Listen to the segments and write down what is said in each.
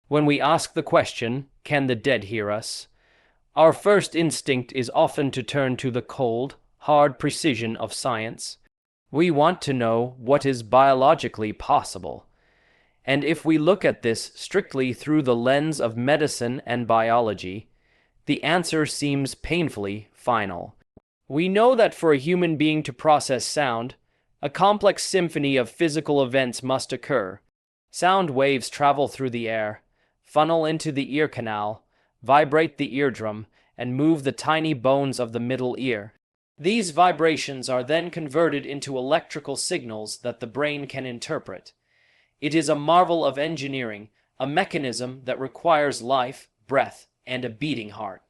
When we ask the question, can the dead hear us? Our first instinct is often to turn to the cold, hard precision of science. We want to know what is biologically possible. And if we look at this strictly through the lens of medicine and biology, the answer seems painfully final. We know that for a human being to process sound, a complex symphony of physical events must occur. Sound waves travel through the air, funnel into the ear canal, vibrate the eardrum, and move the tiny bones of the middle ear. These vibrations are then converted into electrical signals that the brain can interpret. It is a marvel of engineering, a mechanism that requires life, breath, and a beating heart.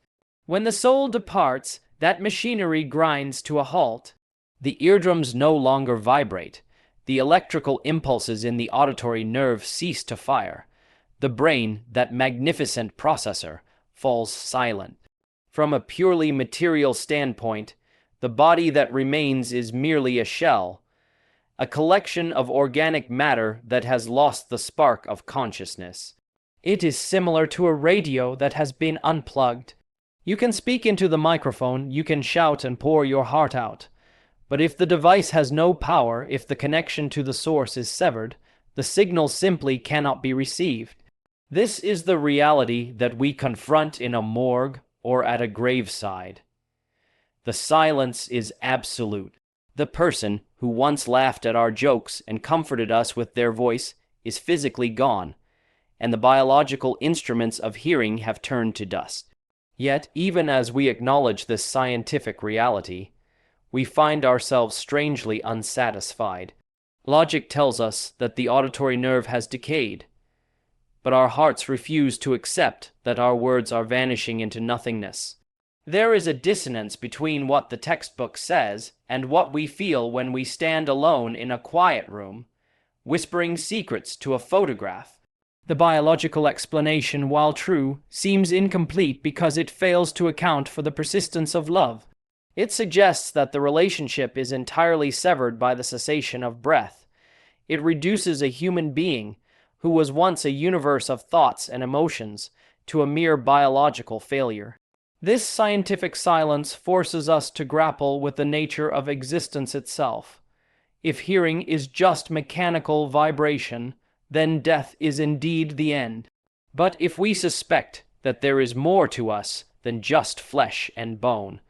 When the soul departs, that machinery grinds to a halt. The eardrums no longer vibrate. The electrical impulses in the auditory nerve cease to fire. The brain, that magnificent processor, falls silent. From a purely material standpoint, the body that remains is merely a shell, a collection of organic matter that has lost the spark of consciousness. It is similar to a radio that has been unplugged. You can speak into the microphone, you can shout and pour your heart out. But if the device has no power, if the connection to the source is severed, the signal simply cannot be received. This is the reality that we confront in a morgue or at a graveside. The silence is absolute. The person who once laughed at our jokes and comforted us with their voice is physically gone, and the biological instruments of hearing have turned to dust. Yet, even as we acknowledge this scientific reality, we find ourselves strangely unsatisfied. Logic tells us that the auditory nerve has decayed, but our hearts refuse to accept that our words are vanishing into nothingness. There is a dissonance between what the textbook says and what we feel when we stand alone in a quiet room, whispering secrets to a photograph. The biological explanation, while true, seems incomplete because it fails to account for the persistence of love. It suggests that the relationship is entirely severed by the cessation of breath. It reduces a human being, who was once a universe of thoughts and emotions, to a mere biological failure. This scientific silence forces us to grapple with the nature of existence itself. If hearing is just mechanical vibration, then death is indeed the end. But if we suspect that there is more to us than just flesh and bone,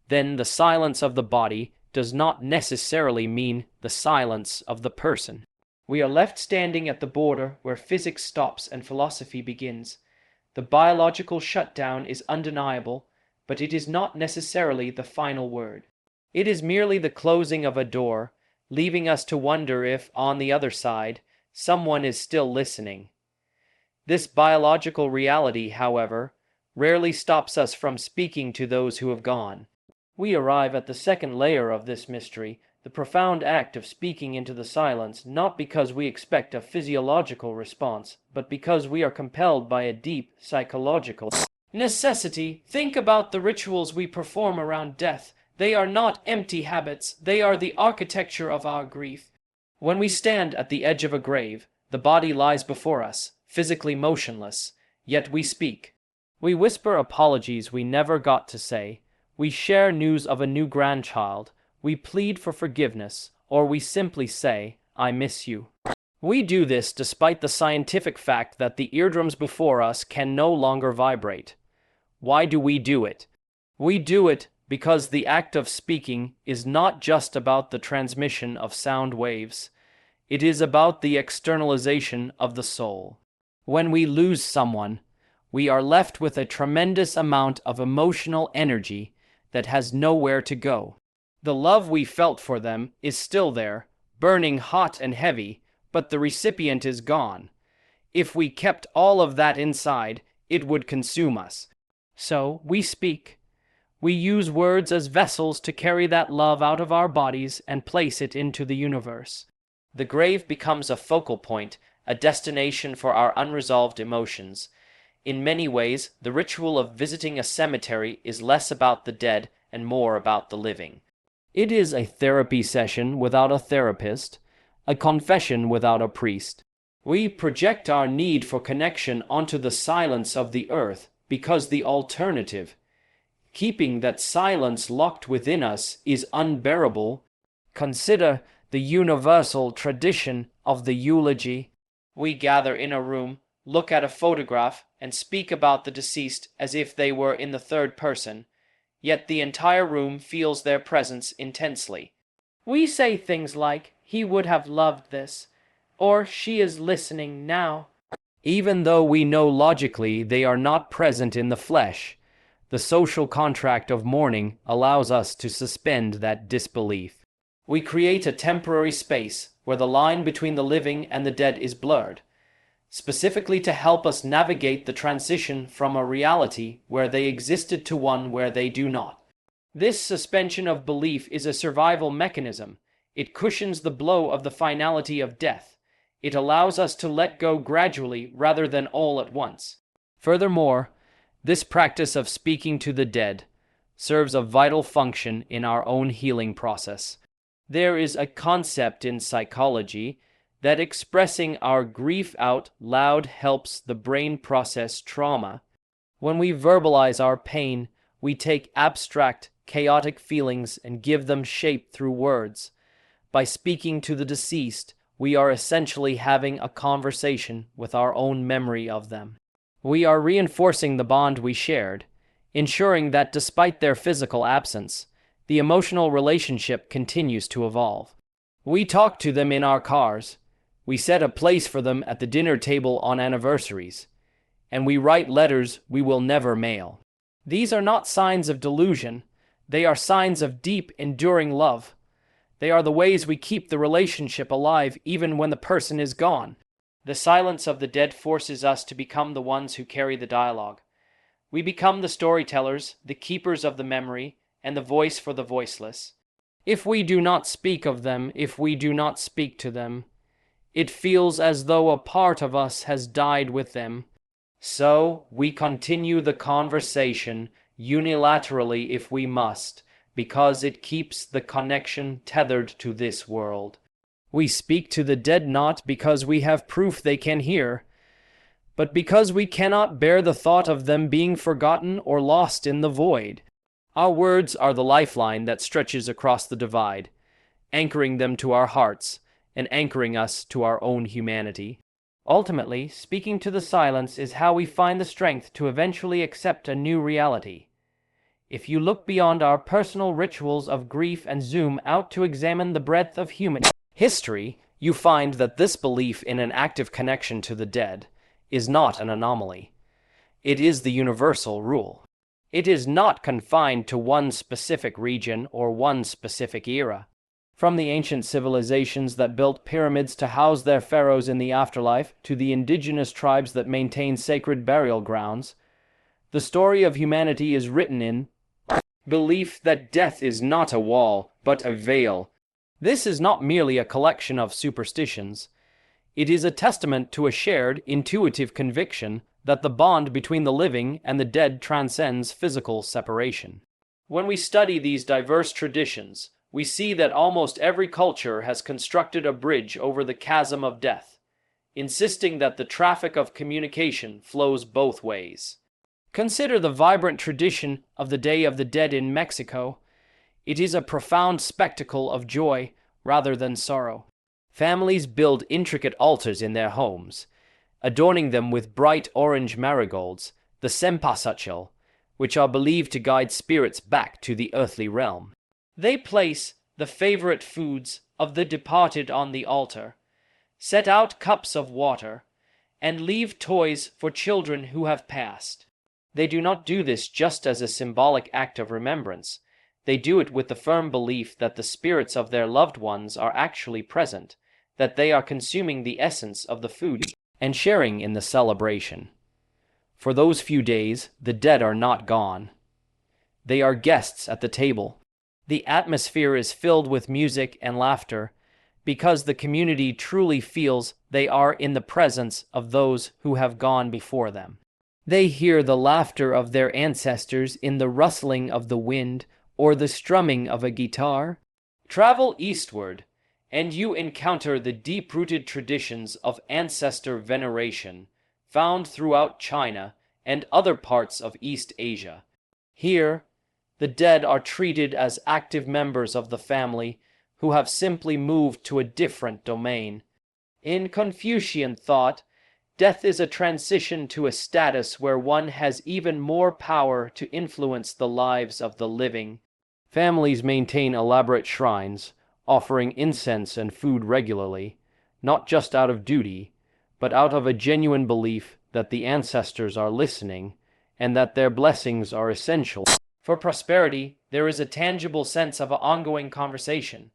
then the silence of the body does not necessarily mean the silence of the person. We are left standing at the border where physics stops and philosophy begins. The biological shutdown is undeniable, but it is not necessarily the final word. It is merely the closing of a door, leaving us to wonder if, on the other side, someone is still listening. This biological reality, however, rarely stops us from speaking to those who have gone. We arrive at the second layer of this mystery, the profound act of speaking into the silence, not because we expect a physiological response, but because we are compelled by a deep psychological necessity. Think about the rituals we perform around death. They are not empty habits, they are the architecture of our grief. When we stand at the edge of a grave, the body lies before us, physically motionless, yet we speak. We whisper apologies we never got to say. We share news of a new grandchild. We plead for forgiveness, or we simply say, "I miss you." We do this despite the scientific fact that the eardrums before us can no longer vibrate. Why do we do it? We do it because the act of speaking is not just about the transmission of sound waves. It is about the externalization of the soul. When we lose someone, we are left with a tremendous amount of emotional energy that has nowhere to go. The love we felt for them is still there, burning hot and heavy, but the recipient is gone. If we kept all of that inside, it would consume us. So we speak. We use words as vessels to carry that love out of our bodies and place it into the universe. The grave becomes a focal point, a destination for our unresolved emotions. In many ways, the ritual of visiting a cemetery is less about the dead and more about the living. It is a therapy session without a therapist, a confession without a priest. We project our need for connection onto the silence of the earth because the alternative, keeping that silence locked within us, is unbearable. Consider the universal tradition of the eulogy. We gather in a room, look at a photograph, and speak about the deceased as if they were in the third person, yet the entire room feels their presence intensely. We say things like, "He would have loved this," or "She is listening now." Even though we know logically they are not present in the flesh, the social contract of mourning allows us to suspend that disbelief. We create a temporary space where the line between the living and the dead is blurred, specifically to help us navigate the transition from a reality where they existed to one where they do not. This suspension of belief is a survival mechanism. It cushions the blow of the finality of death. It allows us to let go gradually rather than all at once. Furthermore, this practice of speaking to the dead serves a vital function in our own healing process. There is a concept in psychology that expressing our grief out loud helps the brain process trauma. When we verbalize our pain, we take abstract, chaotic feelings and give them shape through words. By speaking to the deceased, we are essentially having a conversation with our own memory of them. We are reinforcing the bond we shared, ensuring that despite their physical absence, the emotional relationship continues to evolve. We talk to them in our cars, we set a place for them at the dinner table on anniversaries, and we write letters we will never mail. These are not signs of delusion, they are signs of deep, enduring love. They are the ways we keep the relationship alive even when the person is gone. The silence of the dead forces us to become the ones who carry the dialogue. We become the storytellers, the keepers of the memory, and the voice for the voiceless. If we do not speak of them, if we do not speak to them, it feels as though a part of us has died with them. So, we continue the conversation unilaterally if we must, because it keeps the connection tethered to this world. We speak to the dead not because we have proof they can hear, but because we cannot bear the thought of them being forgotten or lost in the void. Our words are the lifeline that stretches across the divide, anchoring them to our hearts and anchoring us to our own humanity. Ultimately, speaking to the silence is how we find the strength to eventually accept a new reality. If you look beyond our personal rituals of grief and zoom out to examine the breadth of human history, you find that this belief in an active connection to the dead is not an anomaly. It is the universal rule. It is not confined to one specific region or one specific era. From the ancient civilizations that built pyramids to house their pharaohs in the afterlife, to the indigenous tribes that maintain sacred burial grounds, the story of humanity is written in belief that death is not a wall, but a veil. This is not merely a collection of superstitions. It is a testament to a shared, intuitive conviction that the bond between the living and the dead transcends physical separation. When we study these diverse traditions, we see that almost every culture has constructed a bridge over the chasm of death, insisting that the traffic of communication flows both ways. Consider the vibrant tradition of the Day of the Dead in Mexico. It is a profound spectacle of joy rather than sorrow. Families build intricate altars in their homes, adorning them with bright orange marigolds, the cempasúchil, which are believed to guide spirits back to the earthly realm. They place the favorite foods of the departed on the altar, set out cups of water, and leave toys for children who have passed. They do not do this just as a symbolic act of remembrance. They do it with the firm belief that the spirits of their loved ones are actually present, that they are consuming the essence of the food and sharing in the celebration. For those few days, the dead are not gone. They are guests at the table. The atmosphere is filled with music and laughter because the community truly feels they are in the presence of those who have gone before them. They hear the laughter of their ancestors in the rustling of the wind or the strumming of a guitar. Travel eastward, and you encounter the deep-rooted traditions of ancestor veneration found throughout China and other parts of East Asia. Here, the dead are treated as active members of the family who have simply moved to a different domain. In Confucian thought, death is a transition to a status where one has even more power to influence the lives of the living. Families maintain elaborate shrines, offering incense and food regularly, not just out of duty, but out of a genuine belief that the ancestors are listening and that their blessings are essential. For prosperity, there is a tangible sense of an ongoing conversation.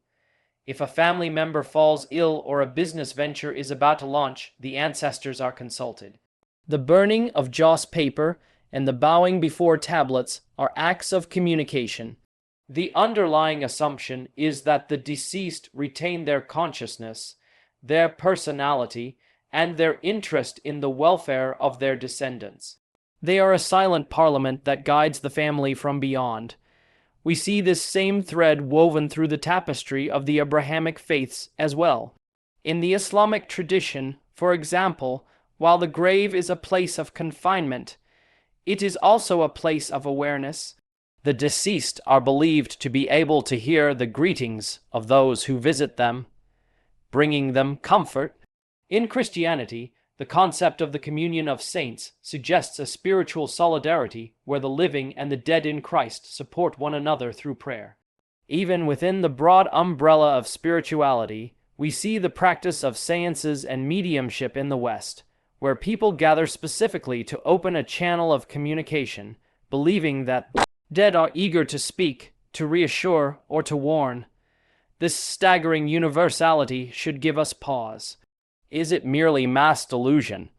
If a family member falls ill or a business venture is about to launch, the ancestors are consulted. The burning of joss paper and the bowing before tablets are acts of communication. The underlying assumption is that the deceased retain their consciousness, their personality, and their interest in the welfare of their descendants. They are a silent parliament that guides the family from beyond. We see this same thread woven through the tapestry of the Abrahamic faiths as well. In the Islamic tradition, for example, while the grave is a place of confinement, it is also a place of awareness. The deceased are believed to be able to hear the greetings of those who visit them, bringing them comfort. In Christianity, the concept of the communion of saints suggests a spiritual solidarity where the living and the dead in Christ support one another through prayer. Even within the broad umbrella of spirituality, we see the practice of seances and mediumship in the West, where people gather specifically to open a channel of communication, believing that the dead are eager to speak, to reassure, or to warn. This staggering universality should give us pause. Is it merely mass delusion?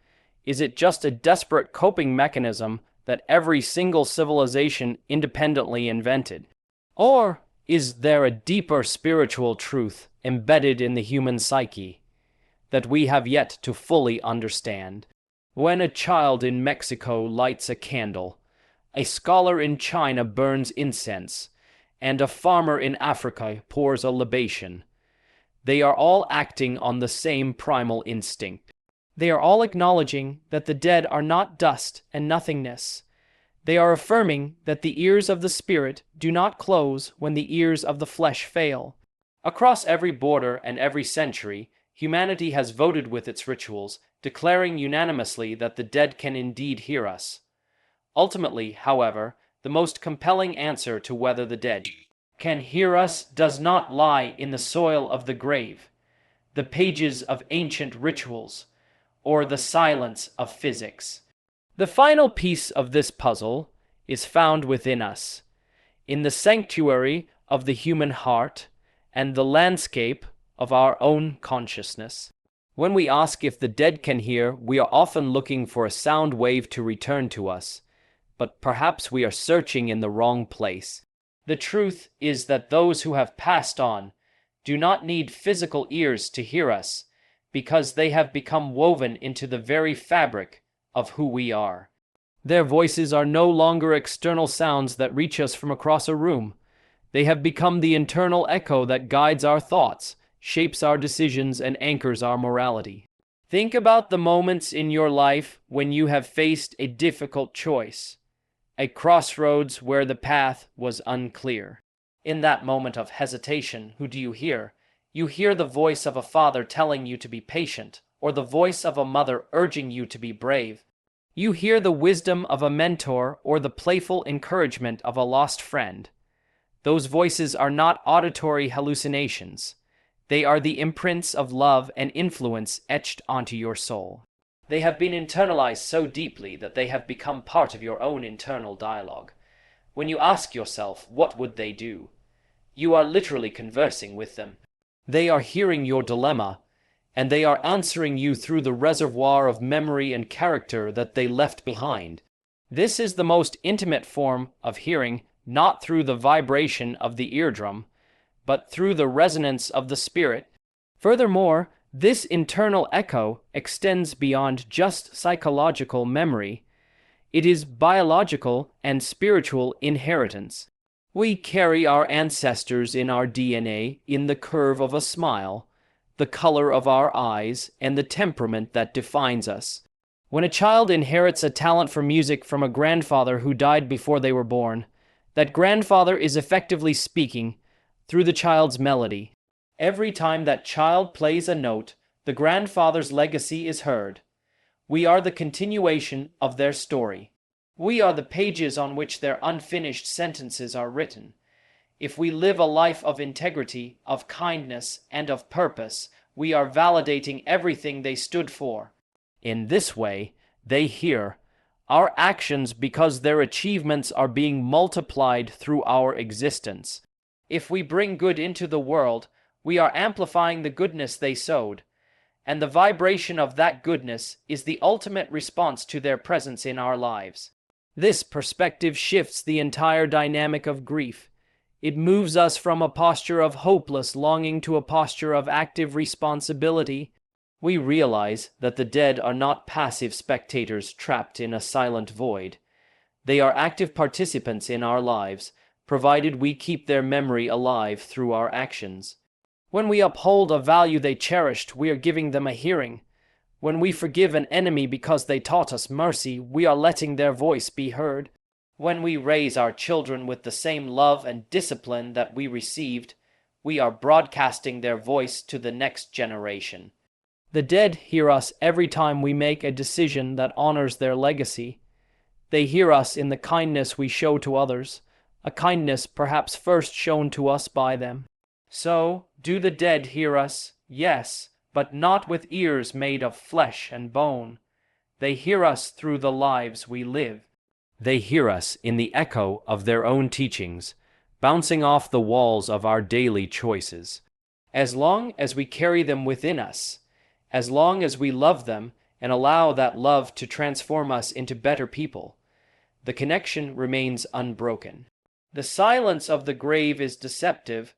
Is it just a desperate coping mechanism that every single civilization independently invented? Or is there a deeper spiritual truth embedded in the human psyche that we have yet to fully understand? When a child in Mexico lights a candle, a scholar in China burns incense, and a farmer in Africa pours a libation, they are all acting on the same primal instinct. They are all acknowledging that the dead are not dust and nothingness. They are affirming that the ears of the spirit do not close when the ears of the flesh fail. Across every border and every century, humanity has voted with its rituals, declaring unanimously that the dead can indeed hear us. Ultimately, however, the most compelling answer to whether the dead can hear us does not lie in the soil of the grave, the pages of ancient rituals, or the silence of physics. The final piece of this puzzle is found within us, in the sanctuary of the human heart and the landscape of our own consciousness. When we ask if the dead can hear, we are often looking for a sound wave to return to us, but perhaps we are searching in the wrong place. The truth is that those who have passed on do not need physical ears to hear us, because they have become woven into the very fabric of who we are. Their voices are no longer external sounds that reach us from across a room. They have become the internal echo that guides our thoughts, shapes our decisions, and anchors our morality. Think about the moments in your life when you have faced a difficult choice, a crossroads where the path was unclear. In that moment of hesitation, who do you hear? You hear the voice of a father telling you to be patient, or the voice of a mother urging you to be brave. You hear the wisdom of a mentor or the playful encouragement of a lost friend. Those voices are not auditory hallucinations. They are the imprints of love and influence etched onto your soul. They have been internalized so deeply that they have become part of your own internal dialogue. When you ask yourself, what would they do? You are literally conversing with them. They are hearing your dilemma, and they are answering you through the reservoir of memory and character that they left behind. This is the most intimate form of hearing, not through the vibration of the eardrum, but through the resonance of the spirit. Furthermore, this internal echo extends beyond just psychological memory. It is biological and spiritual inheritance. We carry our ancestors in our DNA, in the curve of a smile, the color of our eyes, and the temperament that defines us. When a child inherits a talent for music from a grandfather who died before they were born, that grandfather is effectively speaking through the child's melody. Every time that child plays a note, the grandfather's legacy is heard. We are the continuation of their story. We are the pages on which their unfinished sentences are written. If we live a life of integrity, of kindness, and of purpose, we are validating everything they stood for. In this way, they hear our actions because their achievements are being multiplied through our existence. If we bring good into the world, we are amplifying the goodness they sowed, and the vibration of that goodness is the ultimate response to their presence in our lives. This perspective shifts the entire dynamic of grief. It moves us from a posture of hopeless longing to a posture of active responsibility. We realize that the dead are not passive spectators trapped in a silent void. They are active participants in our lives, provided we keep their memory alive through our actions. When we uphold a value they cherished, we are giving them a hearing. When we forgive an enemy because they taught us mercy, we are letting their voice be heard. When we raise our children with the same love and discipline that we received, we are broadcasting their voice to the next generation. The dead hear us every time we make a decision that honors their legacy. They hear us in the kindness we show to others, a kindness perhaps first shown to us by them. So, do the dead hear us? Yes, but not with ears made of flesh and bone. They hear us through the lives we live. They hear us in the echo of their own teachings, bouncing off the walls of our daily choices. As long as we carry them within us, as long as we love them and allow that love to transform us into better people, the connection remains unbroken. The silence of the grave is deceptive,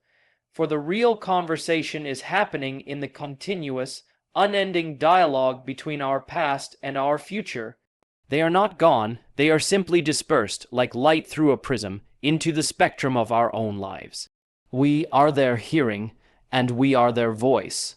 for the real conversation is happening in the continuous, unending dialogue between our past and our future. They are not gone, they are simply dispersed, like light through a prism, into the spectrum of our own lives. We are their hearing, and we are their voice.